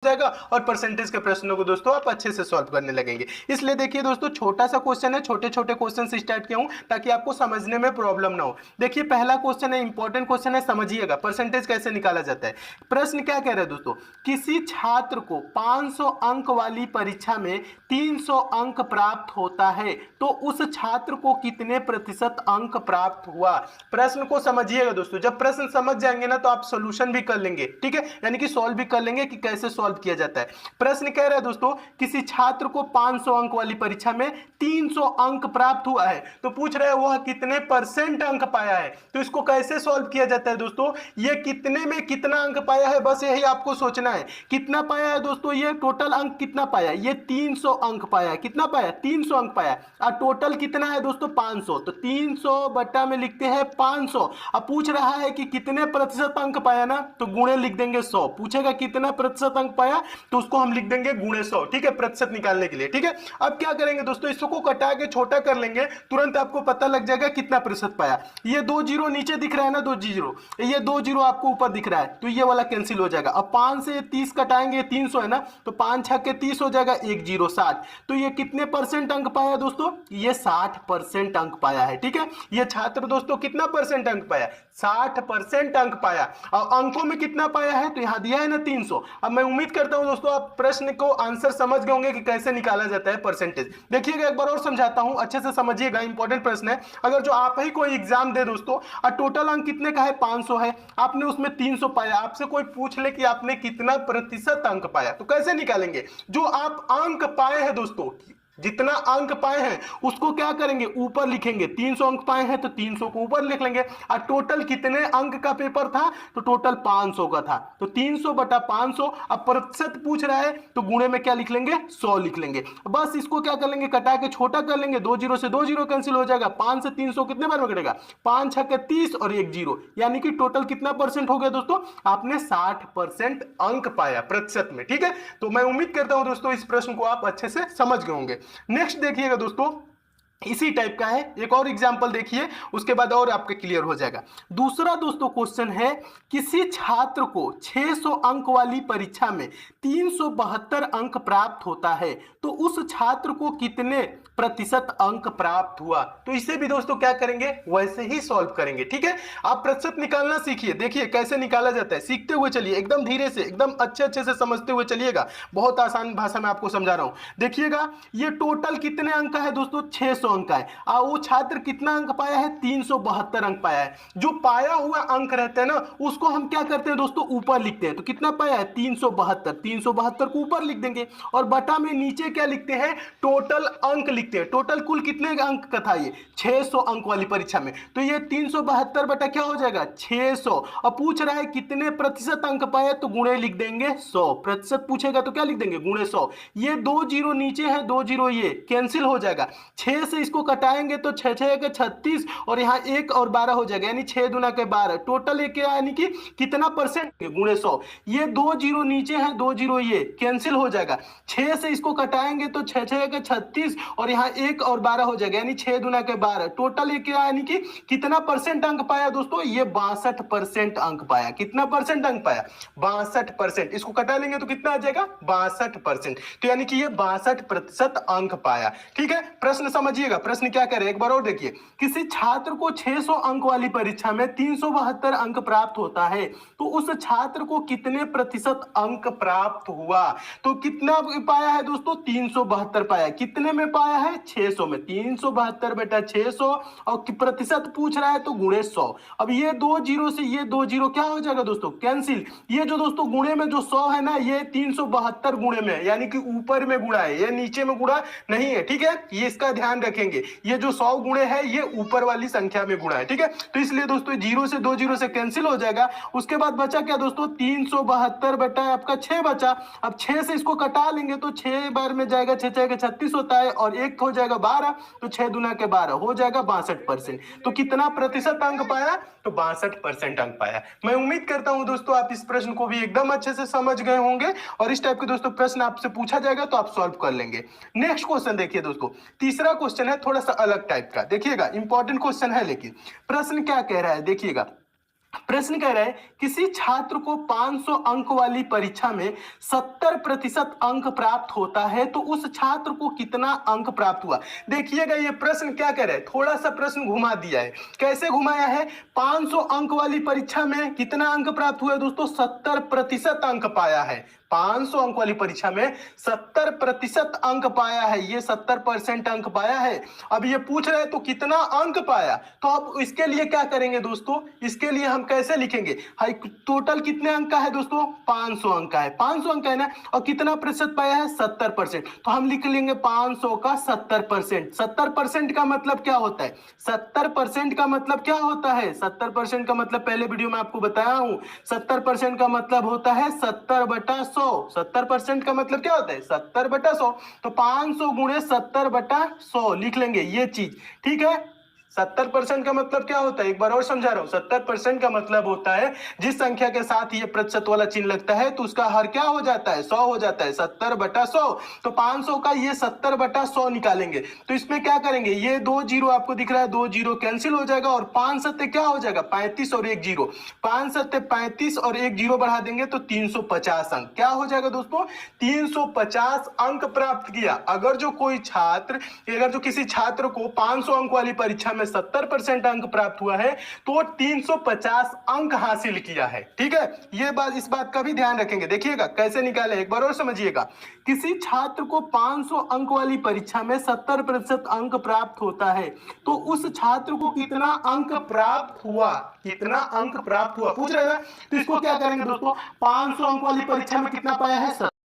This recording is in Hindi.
जाएगा और परसेंटेज के प्रश्नों को दोस्तों आप अच्छे से सॉल्व करने लगेंगे। इसलिए देखिए दोस्तों, छोटा सा क्वेश्चन है, छोटे छोटे क्वेश्चन से स्टार्ट किया हूं ताकि आपको समझने में प्रॉब्लम ना हो। देखिए पहला क्वेश्चन है, इंपॉर्टेंट क्वेश्चन है, समझिएगा परसेंटेज कैसे निकाला जाता है। प्रश्न क्या कह रहा है दोस्तों, किसी छात्र को 500 अंक वाली परीक्षा में 300 अंक प्राप्त होता है तो उस छात्र को कितने प्रतिशत अंक प्राप्त हुआ। प्रश्न को समझिएगा दोस्तों, जब प्रश्न समझ जाएंगे ना तो आप सोल्यूशन भी कर लेंगे, ठीक है, यानी कि सॉल्व भी कर लेंगे कि कैसे सॉल्व किया जाता है। प्रश्न कह रहा है दोस्तों, किसी छात्र को 500 अंक वाली परीक्षा में 300 अंक प्राप्त हुआ है तो पूछ रहे हैं वह कितने परसेंट अंक पाया है। तो इसको कैसे सॉल्व किया जाता है दोस्तों, ये कितने में कितना अंक पाया है बस यही आपको सोचना है। कितना पाया है दोस्तों, ये टोटल अंक कितना पाया, ये 300 अंक पाया। कितना पाया, 300 अंक पाया। और टोटल कितना है दोस्तों, 500। तो 300 बट्टा में लिखते हैं 500। अब पूछ रहा है कि कितने प्रतिशत अंक पाया ना, तो गुणे लिख देंगे 100। पूछेगा कितना प्रतिशत अंक पाया तो उसको हम लिख देंगे गुणे 100, ठीक है, प्रतिशत निकालने के लिए, ठीक है। अब क्या करेंगे दोस्तों, इसको कटा के छोटा कर लेंगे, तुरंत आपको पता लग जाएगा कितना प्रतिशत पाया। ये 2 जीरो नीचे दिख रहा है ना, 2 जीरो, ये 2 जीरो आपको ऊपर दिख रहा है तो ये वाला कैंसिल हो जाएगा। अब 5 से 30 कटाएंगे, 300 है ना, तो 5 छक्के के 30 हो जाएगा, 1 जीरो 60। तो ये कितने परसेंट अंक पाया दोस्तों, ये 60% अंक पाया है, ठीक है। ये छात्र दोस्तों कितना परसेंट अंक पाया, 60% अंक पाया। और अंकों में कितना पाया है तो यहां दिया है ना 300। अब मैं उम्मीद करता हूं दोस्तों आप प्रश्न को आंसर समझ गए होंगे कि कैसे निकाला जाता है परसेंटेज। देखिएगा एक बार और समझाता हूं, अच्छे से समझिएगा, इंपॉर्टेंट प्रश्न है। अगर जो आप ही कोई एग्जाम दे दोस्तों और टोटल अंक कितने का है 500 है, आपने उसमें 300 पाया, आपसे कोई पूछ ले कि आपने कितना प्रतिशत अंक पाया, तो कैसे निकालेंगे। जो आप अंक पाए हैं दोस्तों, जितना अंक पाए हैं उसको क्या करेंगे, ऊपर लिखेंगे। 300 अंक पाए हैं तो 300 को ऊपर लिख लेंगे। और टोटल कितने अंक का पेपर था तो टोटल 500 का था, तो 300 बटा 500। अब प्रतिशत पूछ रहा है तो गुणे में क्या लिख लेंगे, 100 लिख लेंगे। बस इसको क्या कर लेंगे, कटा के छोटा कर लेंगे। 2 जीरो से 2 जीरो कैंसिल हो जाएगा। 5 से 300 कितने बार में कटेगा, 5 छक्के 30 और 1 जीरो, यानी कि टोटल कितना परसेंट हो गया दोस्तों, आपने 60% अंक पाया प्रतिशत में, ठीक है। तो मैं उम्मीद करता हूं दोस्तों इस प्रश्न को आप अच्छे से समझ गए होंगे। नेक्स्ट देखिएगा दोस्तों, इसी टाइप का है, एक और एग्जांपल देखिए, उसके बाद और आपके क्लियर हो जाएगा। दूसरा दोस्तों क्वेश्चन है, किसी छात्र को 600 अंक वाली परीक्षा में 372 अंक प्राप्त होता है तो उस छात्र को कितने प्रतिशत अंक प्राप्त हुआ। तो इसे भी दोस्तों क्या करेंगे, वैसे ही सॉल्व करेंगे, ठीक है। आप प्रतिशत निकालना सीखिए, देखिए कैसे निकाला जाता है, सीखते हुए चलिए, एकदम धीरे से, एकदम अच्छे से समझते हुए चलिएगा। बहुत आसान भाषा में आपको समझा रहा हूं। देखिएगा ये टोटल कितने अंक का है दोस्तों, 600 अंक का है। और वो छात्र कितना अंक पाया है, 372 अंक पाया है। जो पाया हुआ अंक रहता है ना उसको हम क्या करते हैं दोस्तों, ऊपर लिखते हैं। तो कितना पाया है, 372, 372 को ऊपर लिख देंगे और बटा में नीचे क्या लिखते हैं, टोटल अंक लिखते हैं। टोटल कुल कितने अंक का था, ये 600 अंक वाली परीक्षा में, तो ये 372 बटा क्या हो जाएगा, 600। और पूछ रहा है कितने प्रतिशत अंक पाए तो गुणे लिख देंगे 100। प्रतिशत पूछेगा तो क्या लिख देंगे, गुणे 100। ये 2 जीरो नीचे है, 2 जीरो ये कैंसिल हो जाएगा। 6 से इसको कटाएंगे तो 6 6 के 36 और यहाँ 1 और 12 हो जाएगा, यानी 6 दूना के 12। टोटल एक यानी कि कितना परसेंट, गुणे 100। ये 2 जीरो नीचे है, 2 जीरो ये कैंसिल हो जाएगा। 6 से इसको कटाएंगे तो 6 6 के 36 और यहाँ 1 और 12 हो जाएगा, यानी 6 दूना के 12। टोटल एक यानी कि कितना परसेंट अंक पाया दोस्तों, ये 62% अंक पाया। कितना परसेंट अंक पाया, 62%। इसको कटा लेंगे तो कितना आ जाएगा, 62%। तो यानी कि ये 62% अंक पाया, ठीक है। प्रश्न समझिएगा, प्रश्न क्या करे एक बार और देखिए। किसी छात्र को 600 अंक वाली परीक्षा में 372 अंक प्राप्त होता है तो उस छात्र को कितने प्रतिशत अंक प्राप्त हुआ। तो कितना पाया है दोस्तों, 372 पाया। कितने में पाया है, 600 में। 372 बेटा 600 और प्रतिशत पूछ रहा है तो गुणे 100। अब ये 2 जीरो से ये 2 जीरो क्या हो जाएगा दोस्तों, कैंसिल। ये जो दोस्तों गुणे में जो 100 है ना, ये 372 गुणे में, यानी कि ऊपर में गुणा है, ये नीचे में गुणा नहीं है, ठीक है। ये इसका ध्यान रखेंगे, ये जो 100 गुणे है ये ऊपर वाली संख्या में गुणा है, ठीक है। तो इसलिए दोस्तों जीरो से 2 जीरो से कैंसिल हो जाएगा। उसके बाद बचा क्या दोस्तों, 372 बेटा आपका 6 बचा। अब 6 से इसको कटा लेंगे तो 6 बार में जाएगा, 6 6 के 36 होता है और 1 हो जाएगा 12, तो 6 दूना के 12 हो जाएगा 62%। तो कितना प्रतिशत अंक पाया, तो 62% अंक पाया। मैं उम्मीद करता हूं दोस्तों आप इस प्रश्न को भी एकदम अच्छे से समझ गए होंगे और इस टाइप के दोस्तों प्रश्न आपसे पूछा जाएगा तो आप सॉल्व कर लेंगे। नेक्स्ट क्वेश्चन देखिए दोस्तों, तीसरा क्वेश्चन है थोड़ा सा अलग टाइप का, देखिएगा इंपॉर्टेंट क्वेश्चन है, लेकिन प्रश्न क्या कह रहा है देखिएगा। प्रश्न कह रहा है किसी छात्र को 500 अंक वाली परीक्षा में 70% अंक प्राप्त होता है तो उस छात्र को कितना अंक प्राप्त हुआ। देखिएगा ये प्रश्न क्या कह रहा है, थोड़ा सा प्रश्न घुमा दिया है। कैसे घुमाया है, 500 अंक वाली परीक्षा में कितना अंक प्राप्त हुआ है दोस्तों, 70% अंक पाया है। 500 अंक वाली परीक्षा में 70% अंक पाया है, ये 70% अंक पाया है। अब ये पूछ रहे हैं तो कितना अंक पाया, तो अब इसके लिए क्या करेंगे दोस्तों, इसके लिए हम कैसे लिखेंगे, हाई टोटल कितने अंक का है दोस्तों, 500 अंक का है, 500 अंक का है ना, और कितना प्रतिशत पाया है, 70%। तो हम लिख लेंगे 500 का 70%। 70% का मतलब क्या होता है, 70% का मतलब क्या होता है, 70% का मतलब पहले वीडियो में आपको बताया हूं, 70% का मतलब होता है 70/100। 70% का मतलब क्या होता है, 70/100। तो 500 गुणे 70/100 लिख लेंगे ये चीज, ठीक है। 70% का मतलब क्या होता है, एक बार और समझा रहा हूं, 70% का मतलब होता है जिस संख्या के साथ ये प्रतिशत वाला चिन्ह लगता है तो उसका हर क्या हो जाता है, 100 हो जाता है, 70/100। तो 500 का ये 70/100 निकालेंगे तो इसमें क्या करेंगे, ये 2 जीरो आपको दिख रहा है, 2 जीरो कैंसिल हो जाएगा और 5 सत्ते क्या हो जाएगा, 35 और 1 जीरो, 5 सत्ते 35 और 1 जीरो बढ़ा देंगे तो 350 अंक क्या हो जाएगा दोस्तों, 350 अंक प्राप्त किया। अगर जो कोई छात्र, अगर जो किसी छात्र को 500 अंक वाली परीक्षा में 70% अंक प्राप्त हुआ है तो 350 अंक हासिल किया है, ठीक है। ये बात, इस बात का भी ध्यान रखेंगे। देखिएगा कैसे निकाले, एक बार और समझिएगा। किसी छात्र को 500 अंक वाली परीक्षा में 70% अंक प्राप्त होता है तो उस छात्र को कितना अंक प्राप्त हुआ, कितना अंक प्राप्त हुआ पूछ रहे हैं। तो इसको क्या करेंगे दोस्तों, 500 अंक वाली परीक्षा में कितना पाया है,